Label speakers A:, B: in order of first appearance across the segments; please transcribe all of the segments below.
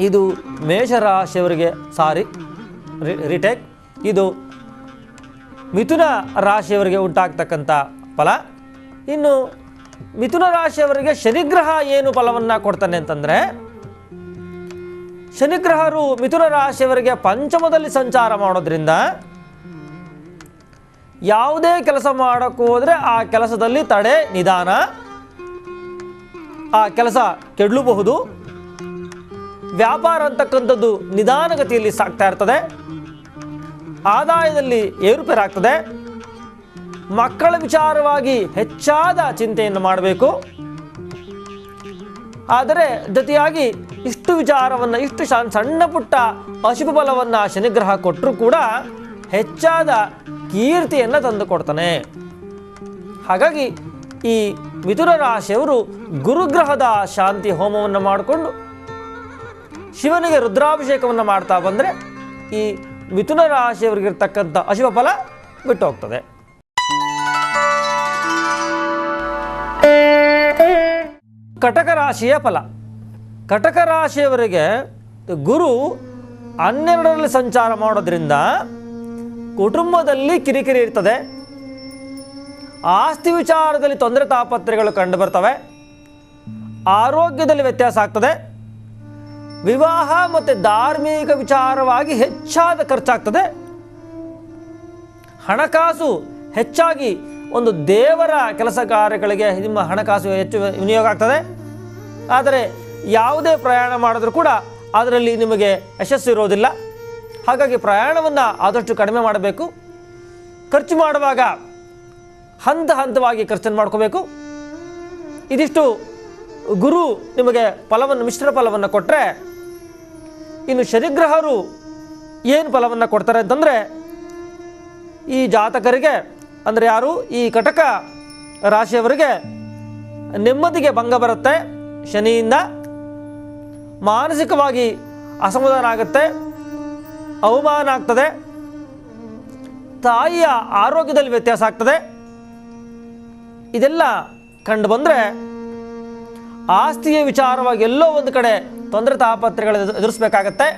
A: ಇದು ಮೇಷರಾಶಿಯವರಿಗೆ ರಿಟೇಕ್. ಇದು ಮಿಥುನ ರಾಶಿಯವರಿಗೆ ಉಂಟಾಗ್ತಕ್ಕಂಥ ಫಲ. ಇನ್ನು ಮಿಥುನ ರಾಶಿಯವರಿಗೆ ಶನಿಗ್ರಹ ಏನು ಫಲವನ್ನು ಕೊಡ್ತಾನೆ ಅಂತಂದರೆ, ಶನಿಗ್ರಹರು ಮಿಥುನ ರಾಶಿಯವರಿಗೆ ಪಂಚಮದಲ್ಲಿ ಸಂಚಾರ ಮಾಡೋದ್ರಿಂದ ಯಾವುದೇ ಕೆಲಸ ಮಾಡೋಕ್ಕೆ ಹೋದರೆ ಆ ಕೆಲಸದಲ್ಲಿ ತಡೆ ನಿಧಾನ, ಆ ಕೆಲಸ ಕೆಡಲಬಹುದು. ವ್ಯಾಪಾರ ಅಂತಕ್ಕಂಥದ್ದು ನಿಧಾನಗತಿಯಲ್ಲಿ ಸಾಗ್ತಾ ಇರ್ತದೆ. ಆದಾಯದಲ್ಲಿ ಏರುಪೇರಾಗ್ತದೆ. ಮಕ್ಕಳ ವಿಚಾರವಾಗಿ ಹೆಚ್ಚಾದ ಚಿಂತೆಯನ್ನು ಮಾಡಬೇಕು. ಆದರೆ ಜೊತೆಯಾಗಿ ಇಷ್ಟು ವಿಚಾರವನ್ನು, ಇಷ್ಟು ಸಣ್ಣ ಪುಟ್ಟ ಅಶುಭ ಫಲವನ್ನು ಶನಿಗ್ರಹ ಕೊಟ್ಟರೂ ಕೂಡ ಹೆಚ್ಚಾದ ಕೀರ್ತಿಯನ್ನು ತಂದುಕೊಡ್ತಾನೆ. ಹಾಗಾಗಿ ಈ ಮಿಥುನ ರಾಶಿಯವರು ಗುರುಗ್ರಹದ ಶಾಂತಿ ಹೋಮವನ್ನು ಮಾಡಿಕೊಂಡು ಶಿವನಿಗೆ ರುದ್ರಾಭಿಷೇಕವನ್ನು ಮಾಡ್ತಾ ಬಂದರೆ ಈ ಮಿಥುನ ರಾಶಿಯವರಿಗಿರ್ತಕ್ಕಂಥ ಅಶುಭ ಫಲ ಬಿಟ್ಟು ಹೋಗ್ತದೆ. ಕಟಕ ರಾಶಿಯ ಫಲ. ಕಟಕ ರಾಶಿಯವರಿಗೆ ಗುರು 12ರಲ್ಲಿ ಸಂಚಾರ ಮಾಡೋದ್ರಿಂದ ಕುಟುಂಬದಲ್ಲಿ ಕಿರಿಕಿರಿ ಇರ್ತದೆ. ಆಸ್ತಿ ವಿಚಾರದಲ್ಲಿ ತೊಂದರೆ ತಾಪತ್ರೆಗಳು ಕಂಡು ಬರ್ತವೆ. ಆರೋಗ್ಯದಲ್ಲಿ ವ್ಯತ್ಯಾಸ ಆಗ್ತದೆ. ವಿವಾಹ ಮತ್ತು ಧಾರ್ಮಿಕ ವಿಚಾರವಾಗಿ ಹೆಚ್ಚಾದ ಖರ್ಚಾಗ್ತದೆ. ಹಣಕಾಸು ಹೆಚ್ಚಾಗಿ ಒಂದು ದೇವರ ಕೆಲಸ ಕಾರ್ಯಗಳಿಗೆ ನಿಮ್ಮ ಹಣಕಾಸು ಹೆಚ್ಚು ವಿನಿಯೋಗ ಆಗ್ತದೆ. ಆದರೆ ಯಾವುದೇ ಪ್ರಯಾಣ ಮಾಡಿದ್ರೂ ಕೂಡ ಅದರಲ್ಲಿ ನಿಮಗೆ ಯಶಸ್ಸು ಇರೋದಿಲ್ಲ. ಹಾಗಾಗಿ ಪ್ರಯಾಣವನ್ನು ಆದಷ್ಟು ಕಡಿಮೆ ಮಾಡಬೇಕು. ಖರ್ಚು ಮಾಡುವಾಗ ಹಂತವಾಗಿ ಖರ್ಚನ್ನು ಮಾಡ್ಕೋಬೇಕು. ಇದಿಷ್ಟು ಗುರು ನಿಮಗೆ ಫಲವನ್ನು, ಮಿಶ್ರ ಫಲವನ್ನು ಕೊಟ್ಟರೆ, ಇನ್ನು ಶನಿಗ್ರಹರು ಏನು ಫಲವನ್ನು ಕೊಡ್ತಾರೆ ಅಂತಂದರೆ, ಈ ಜಾತಕರಿಗೆ ಅಂದರೆ ಯಾರು ಈ ಕಟಕ ರಾಶಿಯವರಿಗೆ ನೆಮ್ಮದಿಗೆ ಭಂಗ ಬರುತ್ತೆ. ಶನಿಯಿಂದ ಮಾನಸಿಕವಾಗಿ ಅಸಮಾಧಾನ ಆಗುತ್ತೆ, ಅವಮಾನ ಆಗ್ತದೆ. ತಾಯಿಯ ಆರೋಗ್ಯದಲ್ಲಿ ವ್ಯತ್ಯಾಸ ಆಗ್ತದೆ. ಇದೆಲ್ಲ ಕಂಡು ಬಂದರೆ ಆಸ್ತಿಯ ವಿಚಾರವಾಗಿ ಎಲ್ಲೋ ಒಂದು ಕಡೆ ತೊಂದರೆ ತಾಪತ್ರೆಗಳು ಎದುರಿಸಬೇಕಾಗತ್ತೆ.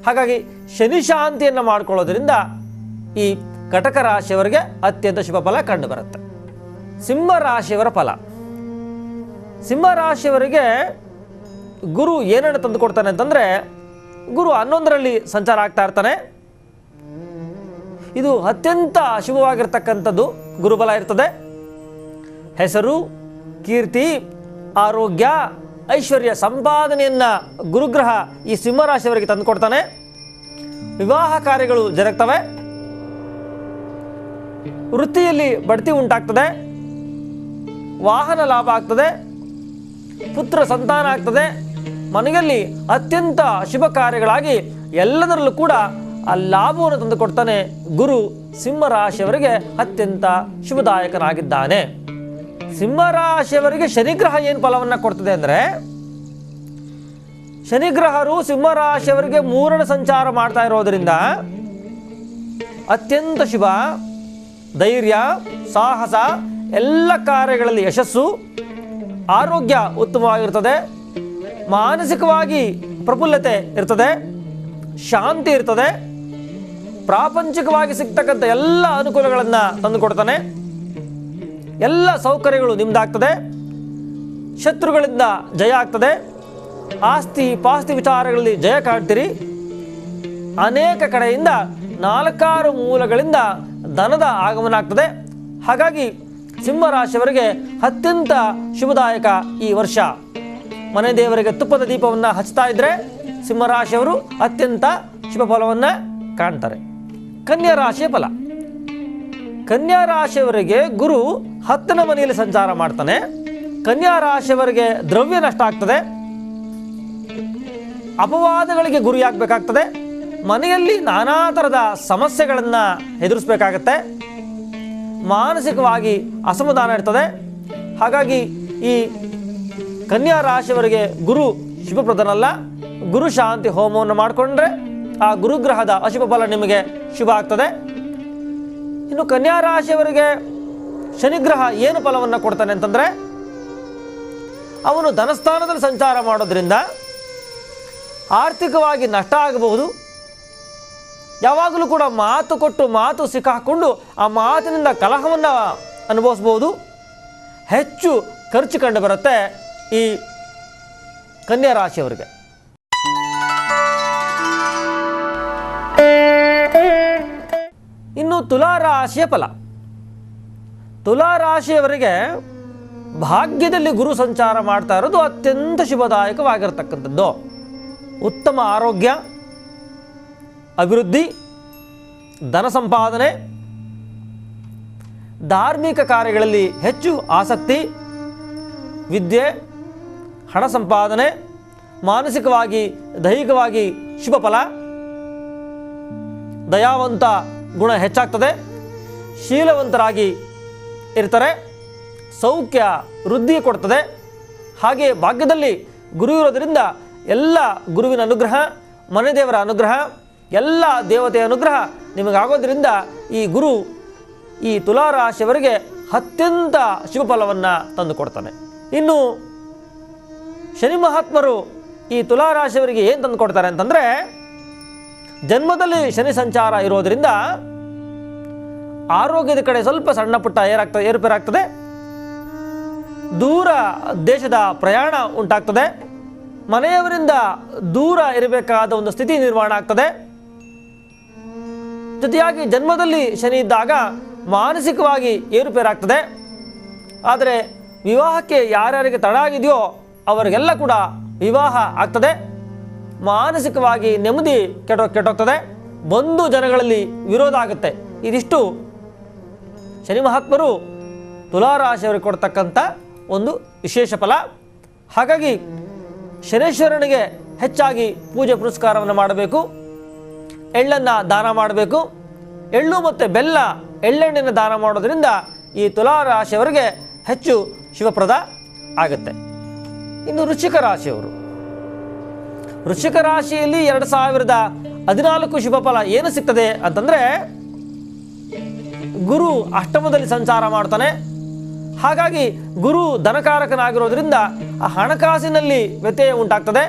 A: ಹಾಗಾಗಿ ಶನಿ ಶಾಂತಿಯನ್ನು ಮಾಡಿಕೊಳ್ಳೋದ್ರಿಂದ ಈ ಕಟಕ ರಾಶಿಯವರಿಗೆ ಅತ್ಯಂತ ಶುಭ ಫಲ ಕಂಡು ಬರುತ್ತೆ. ಸಿಂಹ ರಾಶಿಯವರ ಫಲ. ಸಿಂಹ ರಾಶಿಯವರಿಗೆ ಗುರು ಏನನ್ನು ತಂದು ಕೊಡ್ತಾನೆ ಅಂತಂದರೆ, ಗುರು 11ರಲ್ಲಿ ಸಂಚಾರ ಆಗ್ತಾ ಇರ್ತಾನೆ. ಇದು ಅತ್ಯಂತ ಶುಭವಾಗಿರ್ತಕ್ಕಂಥದ್ದು ಗುರುಬಲ ಇರ್ತದೆ. ಹೆಸರು, ಕೀರ್ತಿ, ಆರೋಗ್ಯ, ಐಶ್ವರ್ಯ ಸಂಪಾದನೆಯನ್ನು ಗುರುಗ್ರಹ ಈ ಸಿಂಹರಾಶಿಯವರಿಗೆ ತಂದುಕೊಡ್ತಾನೆ. ವಿವಾಹ ಕಾರ್ಯಗಳು ಜರುಗ್ತವೆ. ವೃತ್ತಿಯಲ್ಲಿ ಬಡ್ತಿ ಉಂಟಾಗ್ತದೆ. ವಾಹನ ಲಾಭ ಆಗ್ತದೆ. ಪುತ್ರ ಸಂತಾನ ಆಗ್ತದೆ. ಮನೆಯಲ್ಲಿ ಅತ್ಯಂತ ಶುಭ ಕಾರ್ಯಗಳಾಗಿ ಎಲ್ಲದರಲ್ಲೂ ಕೂಡ ಆ ಲಾಭವನ್ನು ತಂದುಕೊಡ್ತಾನೆ. ಗುರು ಸಿಂಹರಾಶಿಯವರಿಗೆ ಅತ್ಯಂತ ಶುಭದಾಯಕನಾಗಿದ್ದಾನೆ. ಸಿಂಹರಾಶಿಯವರಿಗೆ ಶನಿಗ್ರಹ ಏನು ಫಲವನ್ನು ಕೊಡ್ತದೆ ಅಂದರೆ, ಶನಿಗ್ರಹರು ಸಿಂಹರಾಶಿಯವರಿಗೆ 3ರ ಸಂಚಾರ ಮಾಡ್ತಾ ಇರೋದರಿಂದ ಅತ್ಯಂತ ಶುಭ. ಧೈರ್ಯ, ಸಾಹಸ, ಎಲ್ಲ ಕಾರ್ಯಗಳಲ್ಲಿ ಯಶಸ್ಸು, ಆರೋಗ್ಯ ಉತ್ತಮವಾಗಿರ್ತದೆ. ಮಾನಸಿಕವಾಗಿ ಪ್ರಫುಲ್ಲತೆ ಇರ್ತದೆ, ಶಾಂತಿ ಇರ್ತದೆ. ಪ್ರಾಪಂಚಿಕವಾಗಿ ಸಿಗ್ತಕ್ಕಂಥ ಎಲ್ಲ ಅನುಕೂಲಗಳನ್ನು ತಂದುಕೊಡ್ತಾನೆ. ಎಲ್ಲ ಸೌಕರ್ಯಗಳು ನಿಮ್ದಾಗ್ತದೆ. ಶತ್ರುಗಳಿಂದ ಜಯ ಆಗ್ತದೆ. ಆಸ್ತಿ ಪಾಸ್ತಿ ವಿಚಾರಗಳಲ್ಲಿ ಜಯ ಕಾಣ್ತೀರಿ. ಅನೇಕ ಕಡೆಯಿಂದ 4 ಮೂಲಗಳಿಂದ ಧನದ ಆಗಮನ ಆಗ್ತದೆ. ಹಾಗಾಗಿ ಸಿಂಹರಾಶಿಯವರಿಗೆ ಅತ್ಯಂತ ಶುಭದಾಯಕ ಈ ವರ್ಷ. ಮನೆ ದೇವರಿಗೆ ತುಪ್ಪದ ದೀಪವನ್ನು ಹಚ್ತಾ ಇದ್ದರೆ ಸಿಂಹರಾಶಿಯವರು ಅತ್ಯಂತ ಶುಭ ಫಲವನ್ನು ಕಾಣ್ತಾರೆ. ಕನ್ಯಾ ರಾಶಿಯ ಫಲ. ಕನ್ಯಾ ರಾಶಿಯವರಿಗೆ ಗುರು 10ನೇ ಮನೆಯಲ್ಲಿ ಸಂಚಾರ ಮಾಡ್ತಾನೆ. ಕನ್ಯಾ ರಾಶಿಯವರಿಗೆ ದ್ರವ್ಯ ನಷ್ಟ ಆಗ್ತದೆ. ಅಪವಾದಗಳಿಗೆ ಗುರಿಯಾಗಬೇಕಾಗ್ತದೆ. ಮನೆಯಲ್ಲಿ ನಾನಾ ಥರದ ಸಮಸ್ಯೆಗಳನ್ನು ಎದುರಿಸಬೇಕಾಗತ್ತೆ. ಮಾನಸಿಕವಾಗಿ ಅಸಮಾಧಾನ ಇರ್ತದೆ. ಹಾಗಾಗಿ ಈ ಕನ್ಯಾ ರಾಶಿಯವರಿಗೆ ಗುರು ಶುಭಪ್ರದನಲ್ಲ. ಗುರು ಶಾಂತಿ ಹೋಮವನ್ನು ಮಾಡಿಕೊಂಡ್ರೆ ಆ ಗುರುಗ್ರಹದ ಅಶುಭ ಫಲ ನಿಮಗೆ ಶುಭ ಆಗ್ತದೆ. ಇನ್ನು ಕನ್ಯಾ ರಾಶಿಯವರಿಗೆ ಶನಿಗ್ರಹ ಏನು ಫಲವನ್ನು ಕೊಡ್ತಾನೆ ಅಂತಂದರೆ, ಅವನು ಧನಸ್ಥಾನದಲ್ಲಿ ಸಂಚಾರ ಮಾಡೋದ್ರಿಂದ ಆರ್ಥಿಕವಾಗಿ ನಷ್ಟ ಆಗಬಹುದು. ಯಾವಾಗಲೂ ಕೂಡ ಮಾತು ಕೊಟ್ಟು ಮಾತು ಸಿಕ್ಕಾಕೊಂಡು ಆ ಮಾತಿನಿಂದ ಕಲಹವನ್ನು ಅನುಭವಿಸ್ಬೋದು. ಹೆಚ್ಚು ಖರ್ಚು ಕಂಡು ಬರುತ್ತೆ ಈ ಕನ್ಯಾ ರಾಶಿಯವರಿಗೆ. ಇನ್ನು ತುಲಾ ರಾಶಿಯ ಫಲ. ತುಲಾ ರಾಶಿಯವರಿಗೆ ಭಾಗ್ಯದಲ್ಲಿ ಗುರು ಸಂಚಾರ ಮಾಡ್ತಾ ಇರೋದು ಅತ್ಯಂತ ಶುಭದಾಯಕವಾಗಿರತಕ್ಕಂಥದ್ದು. ಉತ್ತಮ ಆರೋಗ್ಯ, ಅಭಿವೃದ್ಧಿ, ಧನ ಸಂಪಾದನೆ, ಧಾರ್ಮಿಕ ಕಾರ್ಯಗಳಲ್ಲಿ ಹೆಚ್ಚು ಆಸಕ್ತಿ, ವಿದ್ಯೆ, ಹಣ ಸಂಪಾದನೆ, ಮಾನಸಿಕವಾಗಿ ದೈಹಿಕವಾಗಿ ಶುಭ ಫಲ, ದಯಾವಂತ ಗುಣ ಹೆಚ್ಚಾಗ್ತದೆ, ಶೀಲವಂತರಾಗಿ ಇರ್ತಾರೆ, ಸೌಖ್ಯ ವೃದ್ಧಿ ಕೊಡ್ತದೆ. ಹಾಗೆ ಭಾಗ್ಯದಲ್ಲಿ ಗುರು ಇರೋದರಿಂದ ಎಲ್ಲ ಗುರುವಿನ ಅನುಗ್ರಹ, ಮನೆ ದೇವರ ಅನುಗ್ರಹ, ಎಲ್ಲ ದೇವತೆಯ ಅನುಗ್ರಹ ನಿಮಗಾಗೋದ್ರಿಂದ ಈ ಗುರು ಈ ತುಲಾ ರಾಶಿಯವರಿಗೆ ಅತ್ಯಂತ ಶುಭ ಫಲವನ್ನು ತಂದುಕೊಡ್ತಾನೆ. ಇನ್ನು ಶನಿ ಮಹಾತ್ಮರು ಈ ತುಲಾ ರಾಶಿಯವರಿಗೆ ಏನು ತಂದು ಕೊಡ್ತಾರೆ ಅಂತಂದರೆ, ಜನ್ಮದಲ್ಲಿ ಶನಿ ಸಂಚಾರ ಇರೋದರಿಂದ ಆರೋಗ್ಯದ ಕಡೆ ಸ್ವಲ್ಪ ಸಣ್ಣ ಪುಟ್ಟ ಏರುಪೇರಾಗ್ತದೆ, ದೂರ ದೇಶದ ಪ್ರಯಾಣ ಉಂಟಾಗ್ತದೆ, ಮನೆಯವರಿಂದ ದೂರ ಇರಬೇಕಾದ ಒಂದು ಸ್ಥಿತಿ ನಿರ್ಮಾಣ ಆಗ್ತದೆ. ಜೊತೆಯಾಗಿ ಜನ್ಮದಲ್ಲಿ ಶನಿ ಇದ್ದಾಗ ಮಾನಸಿಕವಾಗಿ ಏರುಪೇರಾಗ್ತದೆ. ಆದರೆ ವಿವಾಹಕ್ಕೆ ಯಾರ್ಯಾರಿಗೆ ತಡ ಆಗಿದೆಯೋ ಅವರಿಗೆಲ್ಲ ಕೂಡ ವಿವಾಹ ಆಗ್ತದೆ. ಮಾನಸಿಕವಾಗಿ ನೆಮ್ಮದಿ ಕೆಟ್ಟೋಗ್ತದೆ. ಬಂಧು ಜನಗಳಲ್ಲಿ ವಿರೋಧ ಆಗುತ್ತೆ. ಇದಿಷ್ಟು ಶನಿ ಮಹಾತ್ಮರು ತುಲಾರಾಶಿಯವರಿಗೆ ಕೊಡ್ತಕ್ಕಂಥ ಒಂದು ವಿಶೇಷ ಫಲ. ಹಾಗಾಗಿ ಶನೇಶ್ವರನಿಗೆ ಹೆಚ್ಚಾಗಿ ಪೂಜೆ ಪುರಸ್ಕಾರವನ್ನು ಮಾಡಬೇಕು, ಎಳ್ಳನ್ನು ದಾನ ಮಾಡಬೇಕು. ಎಳ್ಳು ಮತ್ತು ಬೆಲ್ಲ, ಎಳ್ಳೆಣ್ಣೆಯನ್ನು ದಾನ ಮಾಡೋದರಿಂದ ಈ ತುಲಾರಾಶಿಯವರಿಗೆ ಹೆಚ್ಚು ಶುಭಪ್ರದ ಆಗುತ್ತೆ. ಇನ್ನು ವೃಶ್ಚಿಕ ರಾಶಿಯವರು, ವೃಶ್ಚಿಕ ರಾಶಿಯಲ್ಲಿ 2014 ಶುಭ ಫಲ ಏನು ಸಿಗ್ತದೆ ಅಂತಂದರೆ, ಗುರು ಅಷ್ಟಮದಲ್ಲಿ ಸಂಚಾರ ಮಾಡ್ತಾನೆ. ಹಾಗಾಗಿ ಗುರು ಧನಕಾರಕನಾಗಿರೋದ್ರಿಂದ ಆ ಹಣಕಾಸಿನಲ್ಲಿ ವ್ಯತ್ಯಯ ಉಂಟಾಗ್ತದೆ.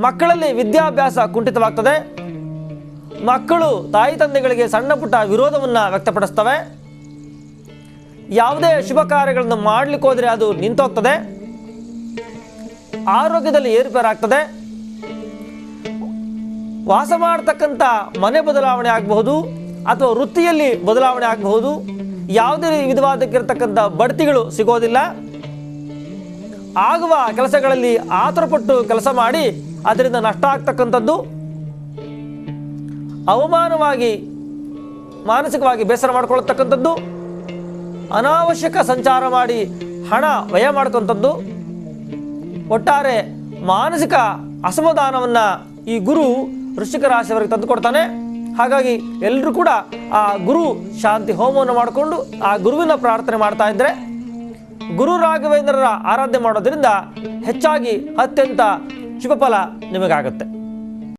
A: ಮಕ್ಕಳಲ್ಲಿ ವಿದ್ಯಾಭ್ಯಾಸ ಕುಂಠಿತವಾಗ್ತದೆ. ಮಕ್ಕಳು ತಾಯಿ ತಂದೆಗಳಿಗೆ ಸಣ್ಣ ಪುಟ್ಟ ವಿರೋಧವನ್ನು ವ್ಯಕ್ತಪಡಿಸ್ತವೆ. ಯಾವುದೇ ಶುಭ ಕಾರ್ಯಗಳನ್ನು ಮಾಡಲಿಕ್ಕೆ ಹೋದರೆ ಅದು ನಿಂತೋಗ್ತದೆ. ಆರೋಗ್ಯದಲ್ಲಿ ಏರುಪೇರಾಗ್ತದೆ. ವಾಸ ಮಾಡತಕ್ಕಂಥ ಮನೆ ಬದಲಾವಣೆ ಆಗಬಹುದು ಅಥವಾ ವೃತ್ತಿಯಲ್ಲಿ ಬದಲಾವಣೆ ಆಗಬಹುದು. ಯಾವುದೇ ವಿಧವಾದಕ್ಕಿರ್ತಕ್ಕಂಥ ಬಡ್ತಿಗಳು ಸಿಗೋದಿಲ್ಲ. ಆಗುವ ಕೆಲಸಗಳಲ್ಲಿ ಆತುರಪಟ್ಟು ಕೆಲಸ ಮಾಡಿ ಅದರಿಂದ ನಷ್ಟ ಆಗ್ತಕ್ಕಂಥದ್ದು, ಅವಮಾನವಾಗಿ ಮಾನಸಿಕವಾಗಿ ಬೇಸರ ಮಾಡಿಕೊಳ್ಳತಕ್ಕಂಥದ್ದು, ಅನಾವಶ್ಯಕ ಸಂಚಾರ ಮಾಡಿ ಹಣ ವ್ಯಯ ಮಾಡ್ತಕ್ಕಂಥದ್ದು, ಒಟ್ಟಾರೆ ಮಾನಸಿಕ ಅಸಮಾಧಾನವನ್ನು ಈ ಗುರು ವೃಶ್ಚಿಕ ರಾಶಿಯವರಿಗೆ ತಂದುಕೊಡ್ತಾನೆ. ಹಾಗಾಗಿ ಎಲ್ಲರೂ ಕೂಡ ಆ ಗುರು ಶಾಂತಿ ಹೋಮವನ್ನು ಮಾಡಿಕೊಂಡು ಆ ಗುರುವಿನ ಪ್ರಾರ್ಥನೆ ಮಾಡ್ತಾ ಇದ್ದರೆ, ಗುರು ರಾಘವೇಂದ್ರರ ಆರಾಧನೆ ಮಾಡೋದ್ರಿಂದ ಹೆಚ್ಚಾಗಿ ಅತ್ಯಂತ ಶುಭ ಫಲ ನಿಮಗಾಗುತ್ತೆ.